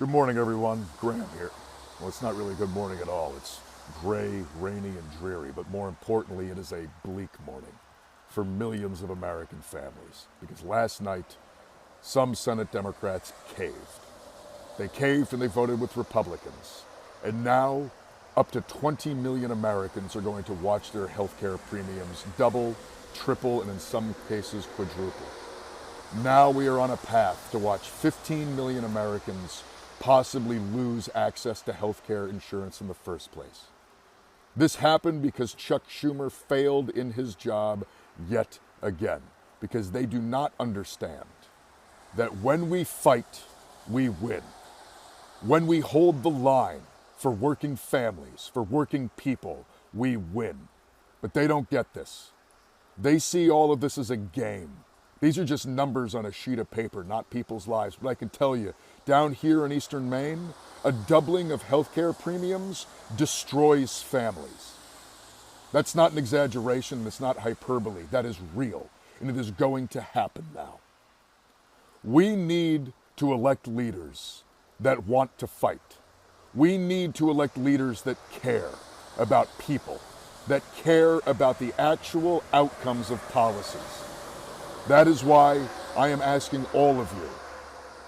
Good morning, everyone. Graham here. Well, it's not really good morning at all. It's gray, rainy, and dreary, but more importantly, it is a bleak morning for millions of American families. Because last night, some Senate Democrats caved. They caved and they voted with Republicans. And now, up to 20 million Americans are going to watch their health care premiums double, triple, and in some cases quadruple. Now we are on a path to watch 15 million Americans possibly lose access to health care insurance in the first place. This happened because Chuck Schumer failed in his job yet again, because they do not understand that when we fight, we win. When we hold the line for working families, for working people, we win. But they don't get this. They see all of this as a game. These are just numbers on a sheet of paper, not people's lives. But I can tell you, down here in Eastern Maine, a doubling of healthcare premiums destroys families. That's not an exaggeration, it's not hyperbole, that is real, and it is going to happen now. We need to elect leaders that want to fight. We need to elect leaders that care about people, that care about the actual outcomes of policies. That is why I am asking all of you,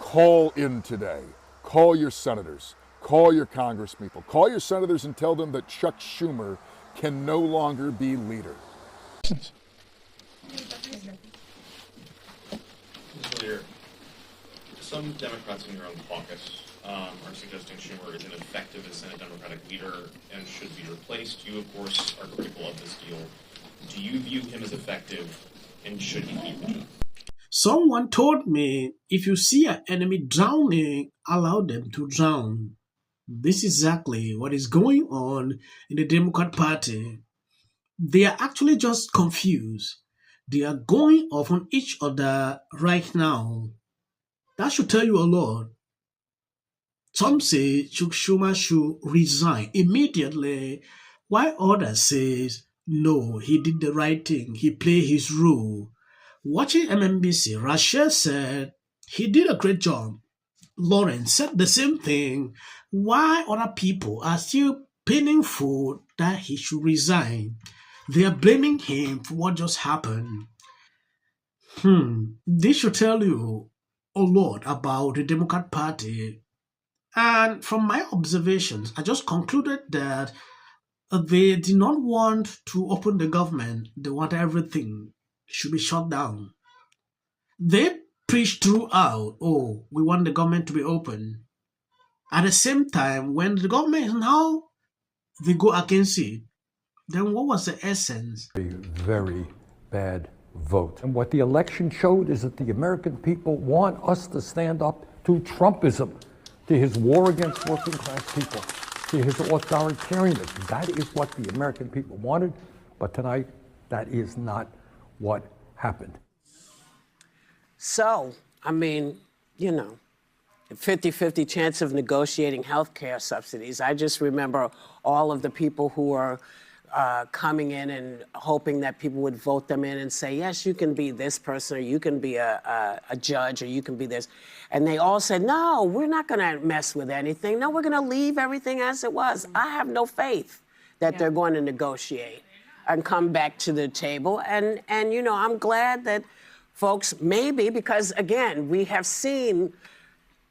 call in today. Call your senators, call your congresspeople, call your senators and tell them that Chuck Schumer can no longer be leader. Mr. Leader, some Democrats in your own caucus are suggesting Schumer is ineffective as Senate Democratic leader and should be replaced. You, of course, are critical of this deal. Do you view him as effective, and should he keep the job? Someone told me, if you see an enemy drowning, allow them to drown. This is exactly what is going on in the Democrat Party. They are actually just confused. They are going off on each other right now. That should tell you a lot. Some say Chuck Schumer should resign immediately, while others say, no, he did the right thing. He played his role. Watching MMBC, Rachel said he did a great job. Lauren said the same thing. Why other people are still pinning for that he should resign? They are blaming him for what just happened. This should tell you a lot about the Democrat Party. And from my observations, I just concluded that they did not want to open the government. They want everything should be shut down. They preach throughout, oh, we want the government to be open. At the same time, when the government is now, they go against it. Then what was the essence? A very bad vote. And what the election showed is that the American people want us to stand up to Trumpism, to his war against working class people, to his authoritarianism. That is what the American people wanted, but tonight, that is not what happened. So, I mean, 50-50 chance of negotiating health care subsidies. I just remember all of the people who are coming in and hoping that people would vote them in and say, yes, you can be this person, or you can be a judge, or you can be this. And they all said, no, we're not going to mess with anything. No, we're going to leave everything as it was. I have no faith that they're going to negotiate and come back to the table. And I'm glad that folks, maybe, because again, we have seen,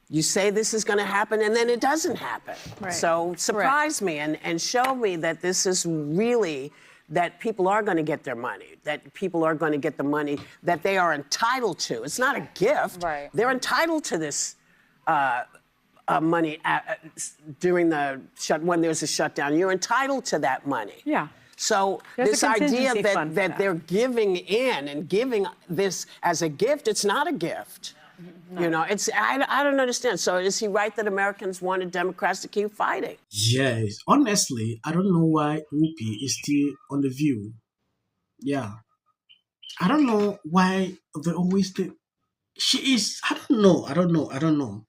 you say this is going to happen and then it doesn't happen. Right. So surprise me and show me that this is really, that people are going to get their money, that people are going to get the money that they are entitled to. It's not a gift. Right. They're entitled to this money during when there's a shutdown. You're entitled to that money. Yeah. So There's this a idea contingency fund that for they're giving in and giving this as a gift, it's not a gift. No. I don't understand. So is he right that Americans wanted Democrats to keep fighting? Yes. Honestly, I don't know why Whoopi is still on The View. Yeah. I don't know why they always think she is. I don't know.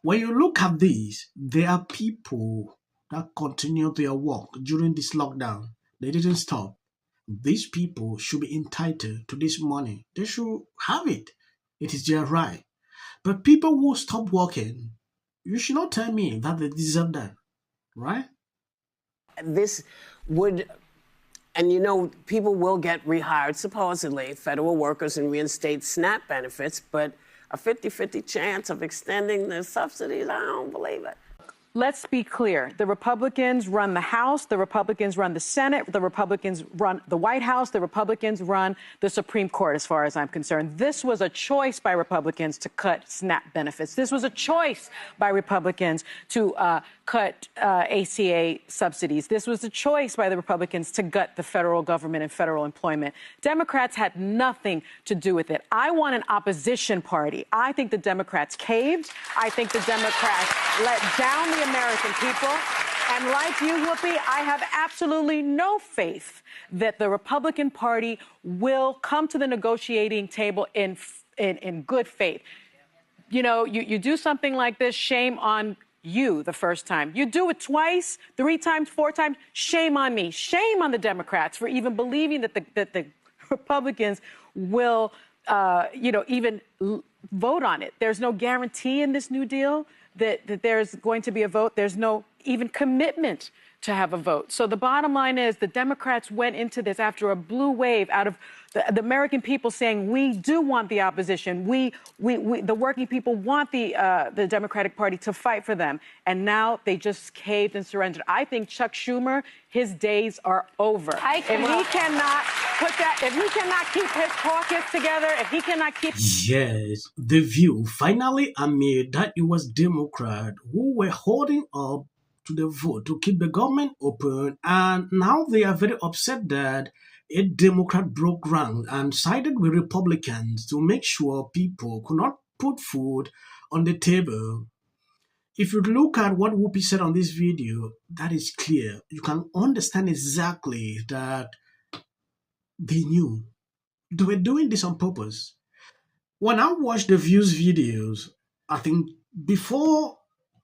When you look at this, there are people that continue their work during this lockdown. They didn't stop. These people should be entitled to this money. They should have it. It is their right. But people who stop working, You should not tell me that they deserve that, right? This would, and people will get rehired, supposedly, federal workers, and reinstate SNAP benefits, but a 50-50 chance of extending the subsidies, I don't believe it. Let's be clear. The Republicans run the House. The Republicans run the Senate. The Republicans run the White House. The Republicans run the Supreme Court, as far as I'm concerned. This was a choice by Republicans to cut SNAP benefits. This was a choice by Republicans to cut ACA subsidies. This was a choice by the Republicans to gut the federal government and federal employment. Democrats had nothing to do with it. I want an opposition party. I think the Democrats caved. I think the Democrats let down the American people. And like you, Whoopi, I have absolutely no faith that the Republican Party will come to the negotiating table in good faith. You do something like this, shame on you the first time. You do it twice, 3 times, 4 times, shame on me. Shame on the Democrats for even believing that the Republicans will, even vote on it. There's no guarantee in this New Deal that there's going to be a vote. There's no even commitment to have a vote. So the bottom line is the Democrats went into this after a blue wave out of the American people saying, we do want the opposition. The working people want the Democratic Party to fight for them. And now they just caved and surrendered. I think Chuck Schumer, his days are over. If he cannot keep his caucus together, if he cannot keep... Yes, the view finally amid that it was Democrats who were holding up to the vote to keep the government open, and now they are very upset that a Democrat broke ground and sided with Republicans to make sure people could not put food on the table. If you look at what Whoopi said on this video, that is clear. You can understand exactly that they knew. They were doing this on purpose. When I watched the Views videos, I think before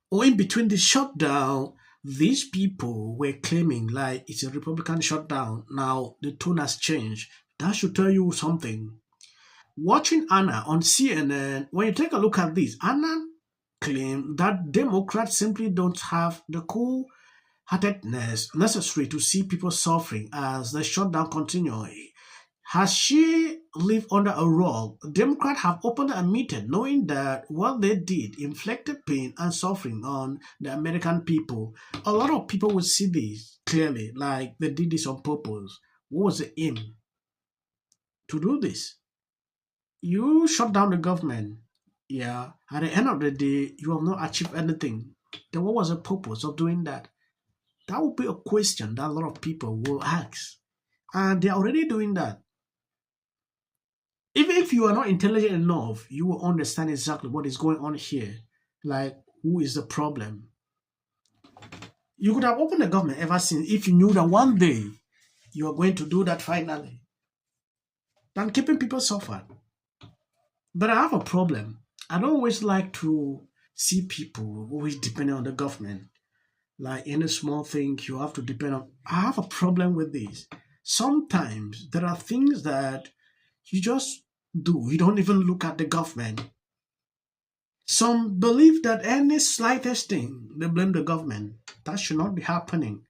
or in between the shutdown, these people were claiming like it's a Republican shutdown. Now the tone has changed. That should tell you something. Watching Anna on CNN, when you take a look at this, Anna claimed that Democrats simply don't have the cool-heartedness necessary to see people suffering as the shutdown continues. Has she lived under a rock? Democrats have openly admitted, knowing that what they did inflicted pain and suffering on the American people. A lot of people would see this clearly, like they did this on purpose. What was the aim? To do this. You shut down the government. Yeah, at the end of the day, you have not achieved anything. Then what was the purpose of doing that? That would be a question that a lot of people will ask. And they're already doing that. Even if you are not intelligent enough, you will understand exactly what is going on here. Like, who is the problem? You could have opened the government ever since if you knew that one day you are going to do that finally. Than keeping people suffer. But I have a problem. I don't always like to see people always depending on the government. Like any small thing you have to depend on. I have a problem with this. Sometimes there are things that you just do. You don't even look at the government. Some believe that any slightest thing, they blame the government. That should not be happening.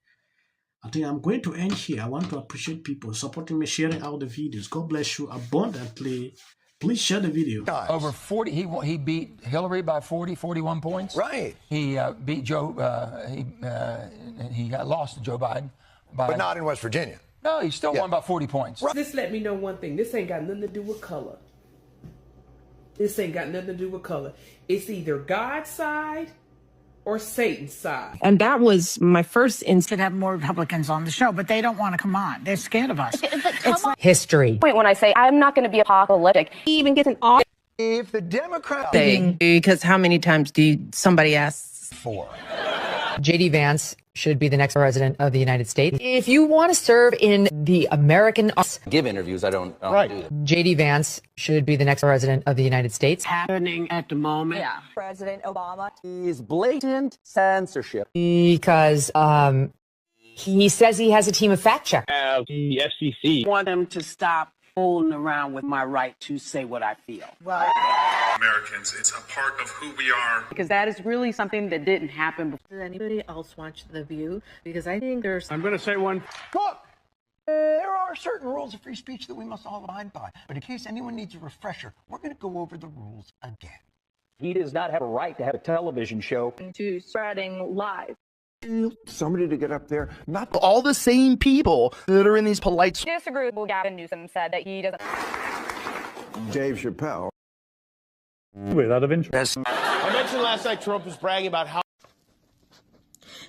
I think I'm going to end here. I want to appreciate people supporting me, sharing out the videos. God bless you abundantly. Please share the video. Over 40, he beat Hillary by 41 points. Right. He beat Joe, he got lost to Joe Biden. But not in West Virginia. No, he still won by 40 points. This let me know one thing. This ain't got nothing to do with color. This ain't got nothing to do with color. It's either God's side or Satan's side. And that was my first instinct to have more Republicans on the show, but they don't want to come on. They're scared of us. It's like history. Point when I say I'm not going to be apocalyptic. He even gets an off. If the Democrats because how many times do somebody asks for J.D. Vance should be the next president of the United States. If you want to serve in the American... Give interviews, I don't do that. J.D. Vance should be the next president of the United States. Happening at the moment. Yeah. President Obama is blatant censorship. Because he says he has a team of fact checkers. The FCC. I want them to stop fooling around with my right to say what I feel. Right. Americans. It's a part of who we are. Because that is really something that didn't happen before. Does anybody else watch The View? Because I think there's... I'm going to say one. Look, there are certain rules of free speech that we must all abide by. But in case anyone needs a refresher, we're going to go over the rules again. He does not have a right to have a television show. To spreading lies. Somebody to get up there, not all the same people that are in these polite... Disagree with what Gavin Newsom said that he doesn't... Dave Chappelle. Without of interest. I mentioned last night Trump was bragging about how...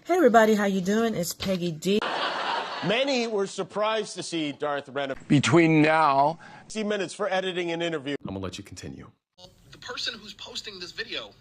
Hey everybody, how you doing? It's Peggy D. Many were surprised to see Darth Renner... Between now... 60 minutes for editing an interview. I'm gonna let you continue. The person who's posting this video